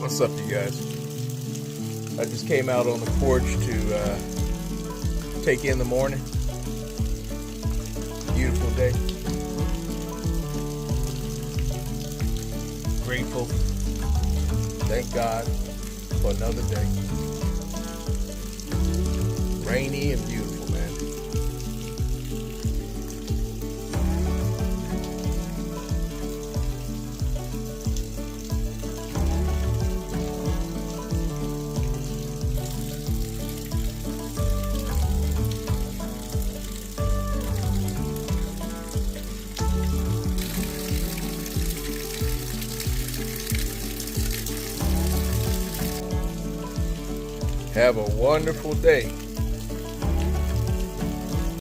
What's up, you guys? I just came out on the porch to take in the morning. Beautiful day. Grateful. Thank God for another day. Rainy and beautiful, man. Have a wonderful day.